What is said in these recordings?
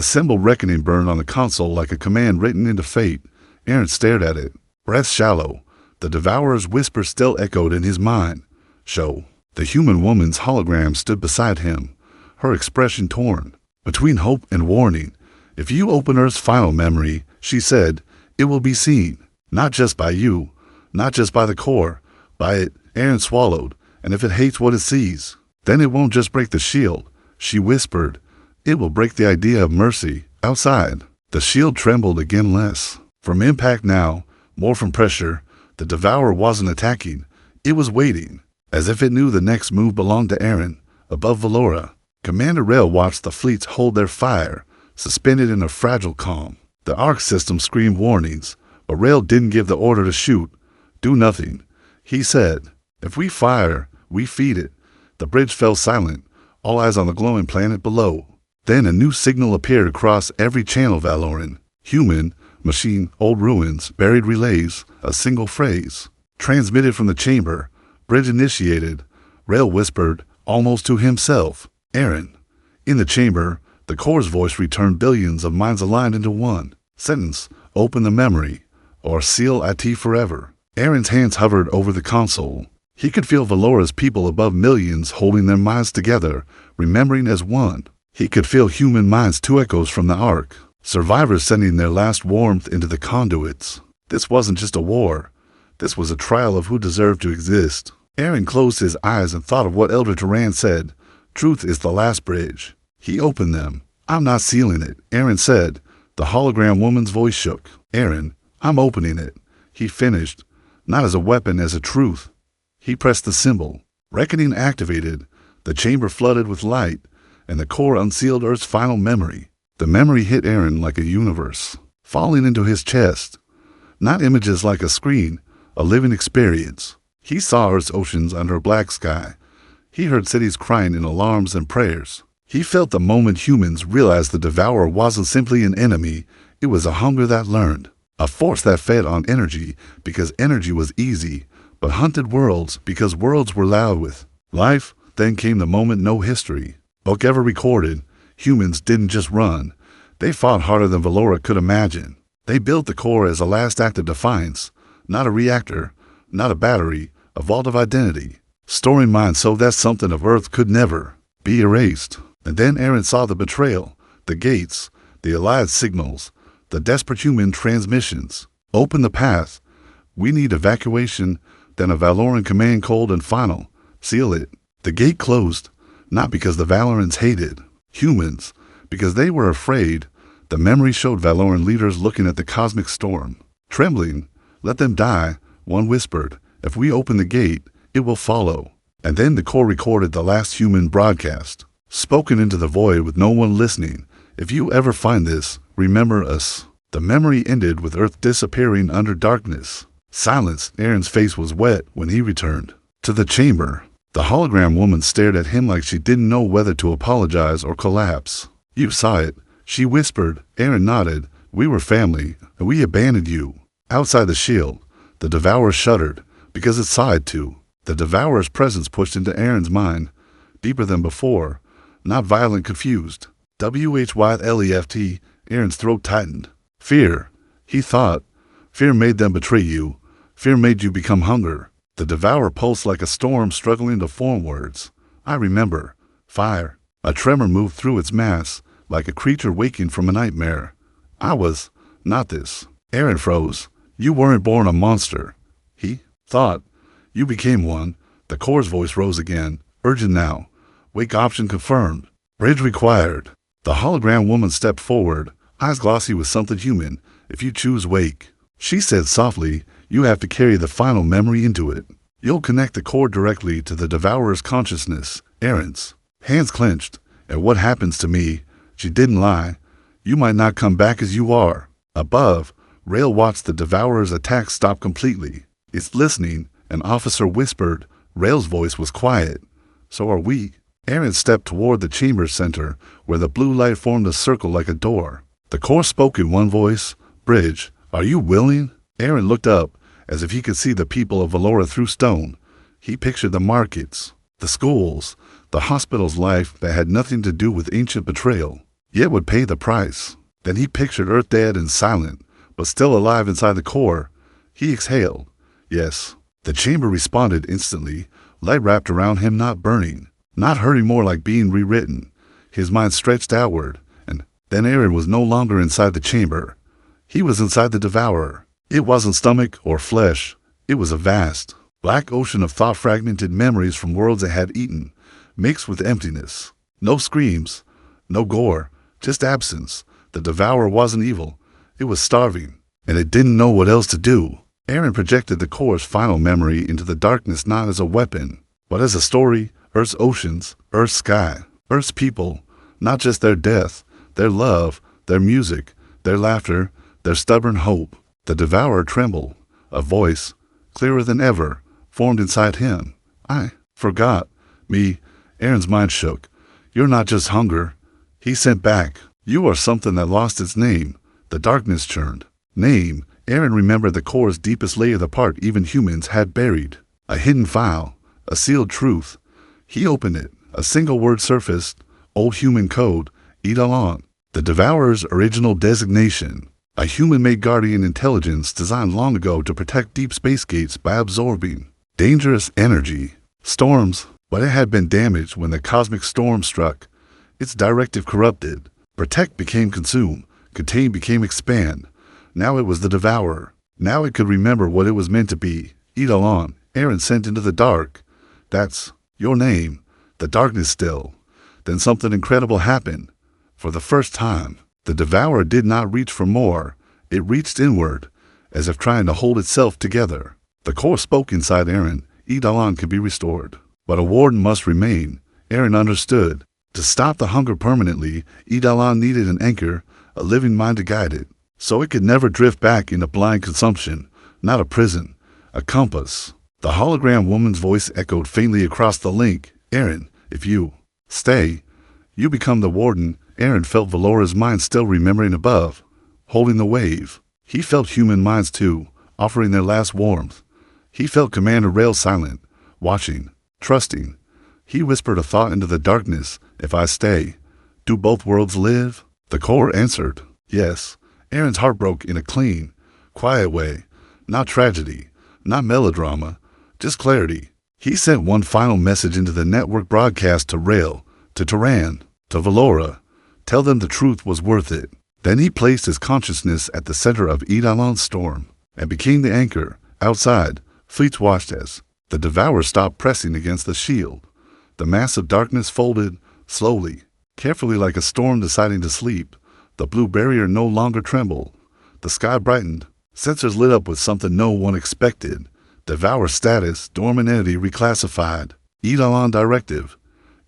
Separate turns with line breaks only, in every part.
symbol reckoning burned on the console like a command written into fate. Aaron stared at it, breath shallow. The Devourer's whisper still echoed in his mind. Show. The human woman's hologram stood beside him, her expression torn between hope and warning. If you open Earth's final memory, she said, it will be seen, not just by you, not just by the core, by it. Aaron swallowed. And if it hates what it sees, then it won't just break the shield, she whispered. It will break the idea of mercy. Outside, the shield trembled again, less from impact now, more from pressure. The Devourer wasn't attacking. It was waiting, as if it knew the next move belonged to Aaron. Above Valora, Commander Rail watched the fleets hold their fire, suspended in a fragile calm. The arc system screamed warnings, but Rail didn't give the order to shoot. Do nothing, he said. If we fire, we feed it. The bridge fell silent, all eyes on the glowing planet below. Then a new signal appeared across every channel. Valoran, human, machine, old ruins, buried relays, a single phrase. Transmitted from the chamber, bridge initiated. Rail whispered, almost to himself, Aaron. In the chamber, the core's voice returned, billions of minds aligned into one. Sentence, open the memory, or seal IT forever. Aaron's hands hovered over the console. He could feel Valora's people above, millions holding their minds together, remembering as one. He could feel human minds, two echoes from the Ark, survivors sending their last warmth into the conduits. This wasn't just a war. This was a trial of who deserved to exist. Aaron closed his eyes and thought of what Elder Duran said. Truth is the last bridge. He opened them. I'm not sealing it, Aaron said. The hologram woman's voice shook. Aaron, I'm opening it. He finished, not as a weapon, as a truth. He pressed the symbol. Reckoning activated. The chamber flooded with light, and the core unsealed Earth's final memory. The memory hit Aaron like a universe, falling into his chest. Not images like a screen, a living experience. He saw Earth's oceans under a black sky. He heard cities crying in alarms and prayers. He felt the moment humans realized the Devourer wasn't simply an enemy, it was a hunger that learned, a force that fed on energy because energy was easy, but hunted worlds because worlds were loud with life. Then came the moment no history book ever recorded. Humans didn't just run. They fought harder than Valora could imagine. They built the core as a last act of defiance, not a reactor, not a battery, a vault of identity, storing minds so that something of Earth could never be erased. And then Aaron saw the betrayal, the gates, the allied signals, the desperate human transmissions. Open the path. We need evacuation. Then a Valoran command, cold and final. Seal it. The gate closed, not because the Valorans hated humans, because they were afraid. The memory showed Valoran leaders looking at the cosmic storm, trembling. Let them die, one whispered. If we open the gate, it will follow. And then the core recorded the last human broadcast, spoken into the void with no one listening. If you ever find this, remember us. The memory ended with Earth disappearing under darkness. Silence. Aaron's face was wet when he returned to the chamber. The hologram woman stared at him like she didn't know whether to apologize or collapse. You saw it, she whispered. Aaron nodded. We were family, and we abandoned you. Outside the shield, the Devourer shuddered, because it saw it too. The Devourer's presence pushed into Aaron's mind, deeper than before, not violent, confused. WHYLEFT, Aaron's throat tightened. Fear, he thought. Fear made them betray you. Fear made you become hunger. The Devourer pulsed like a storm struggling to form words. I remember. Fire. A tremor moved through its mass, like a creature waking from a nightmare. I was not this. Aaron froze. You weren't born a monster. He thought. You became one. The core's voice rose again. Urgent now. Wake option confirmed. Bridge required. The hologram woman stepped forward, eyes glossy with something human. If you choose wake, she said softly, you have to carry the final memory into it. You'll connect the core directly to the Devourer's consciousness. Aaron's hands clenched. And what happens to me? She didn't lie. You might not come back as you are. Above, Rail watched the Devourer's attack stop completely. It's listening, an officer whispered. Rail's voice was quiet. So are we. Aaron stepped toward the chamber center, where the blue light formed a circle like a door. The core spoke in one voice. Bridge, are you willing? Aaron looked up, as if he could see the people of Valora through stone. He pictured the markets, the schools, the hospital's life that had nothing to do with ancient betrayal. yet would pay the price. Then he pictured Earth dead and silent, but still alive inside the core. He exhaled. Yes. The chamber responded instantly, light wrapped around him, not burning, not hurting, more like being rewritten. His mind stretched outward, and then Aaron was no longer inside the chamber. He was inside the devourer. It wasn't stomach or flesh. It was a vast, black ocean of thought-fragmented memories from worlds it had eaten, mixed with emptiness. No screams, no gore, just absence. The devourer wasn't evil. It was starving, and it didn't know what else to do. Aaron projected the core's final memory into the darkness, not as a weapon, but as a story. Earth's oceans, Earth's sky, Earth's people, not just their death, their love, their music, their laughter, their stubborn hope. The devourer trembled. A voice, clearer than ever, formed inside him. I forgot. Me. Aaron's mind shook. You're not just hunger. He sent back. You are something that lost its name. The darkness churned. Name. Aaron remembered the core's deepest layer, the part even humans had buried. A hidden file. A sealed truth. He opened it. A single word surfaced. Old human code. Eidolon. The devourer's original designation. A human-made guardian intelligence designed long ago to protect deep space gates by absorbing dangerous energy. Storms. But it had been damaged when the cosmic storm struck. Its directive corrupted. Protect became consume. Contain became expand. Now it was the devourer. Now it could remember what it was meant to be. Eidolon. Aaron sent into the dark. That's your name. The darkness still. Then something incredible happened. For the first time, the devourer did not reach for more. It reached inward, as if trying to hold itself together. The core spoke inside Aaron. Eidolon could be restored. But a warden must remain. Aaron understood. To stop the hunger permanently, Eidolon needed an anchor, a living mind to guide it, so it could never drift back into blind consumption. Not a prison, a compass. The hologram woman's voice echoed faintly across the link. Aaron, if you stay, you become the warden. Aaron felt Valora's mind still remembering above, holding the wave. He felt human minds too, offering their last warmth. He felt Commander Rail silent, watching, trusting. He whispered a thought into the darkness. If I stay, do both worlds live? The core answered, yes. Aaron's heart broke in a clean, quiet way. Not tragedy, not melodrama, just clarity. He sent one final message into the network broadcast to Rail, to Turan, to Valora. Tell them the truth was worth it. Then he placed his consciousness at the center of Eidolon's storm and became the anchor. Outside, fleets watched as the devourer stopped pressing against the shield. The mass of darkness folded, slowly, carefully, like a storm deciding to sleep. The blue barrier no longer trembled. The sky brightened. Sensors lit up with something no one expected. Devourer status, dormant entity reclassified. Eidolon directive.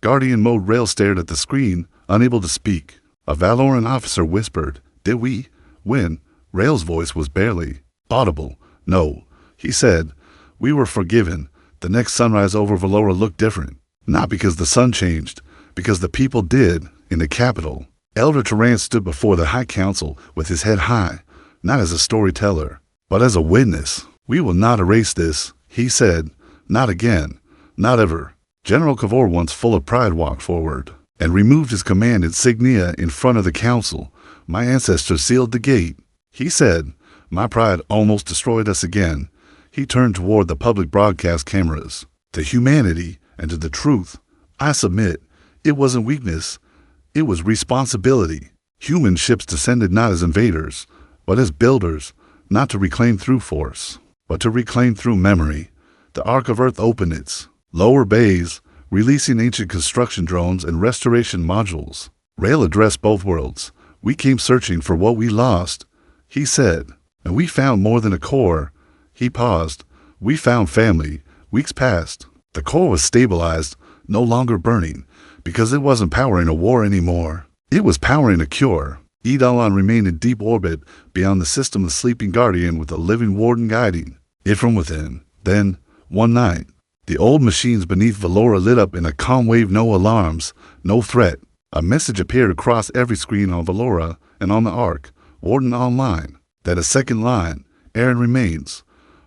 Guardian mode. Rail stared at the screen, unable to speak. A Valoran officer whispered, did we win? Rail's voice was barely audible. No, he said. We were forgiven. The next sunrise over Valora looked different. Not because the sun changed, because the people did. In the capital, Elder Turan stood before the High Council with his head high, not as a storyteller, but as a witness. We will not erase this, he said. Not again. Not ever. General Kavor, once full of pride, walked forward and removed his command insignia in front of the council. My ancestors sealed the gate, he said. My pride almost destroyed us again. He turned toward the public broadcast cameras. To humanity and to the truth, I submit. It wasn't weakness. It was responsibility. Human ships descended not as invaders, but as builders, not to reclaim through force, but to reclaim through memory. The Ark of Earth opened its lower bays, releasing ancient construction drones and restoration modules. Rail addressed both worlds. We came searching for what we lost, he said, and we found more than a core. He paused. We found family. Weeks passed. The core was stabilized, no longer burning, because it wasn't powering a war anymore. It was powering a cure. Eidolon remained in deep orbit beyond the system, the sleeping guardian with a living warden guiding it from within. Then, one night, the old machines beneath Valora lit up in a calm wave. No alarms, no threat. A message appeared across every screen on Valora and on the Ark. Warden online. That a second line. Aaron remains.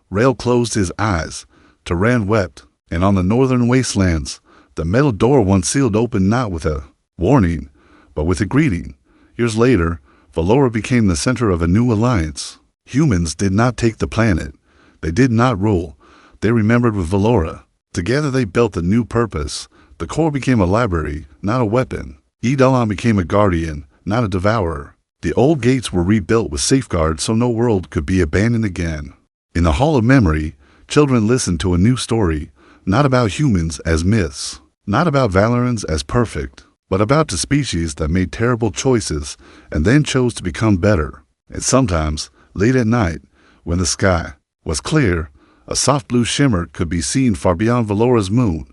Rail closed his eyes. Turan wept. And on the northern wastelands, the metal door once sealed opened, not with a warning, but with a greeting. Years later, Valora became the center of a new alliance. Humans did not take the planet. They did not rule. They remembered with Valora. Together they built a new purpose. The core became a library, not a weapon. Eidolon became a guardian, not a devourer. The old gates were rebuilt with safeguards so no world could be abandoned again. In the Hall of Memory, children listened to a new story, not about humans as myths, not about Valorans as perfect, but about the species that made terrible choices and then chose to become better. And sometimes, late at night, when the sky was clear, a soft blue shimmer could be seen far beyond Valora's moon.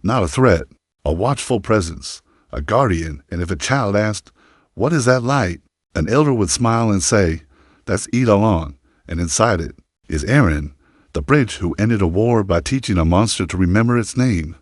Not a threat, a watchful presence, a guardian, and if a child asked, "What is that light?" an elder would smile and say, "That's Eidolon," and inside it is Eren, the bridge who ended a war by teaching a monster to remember its name.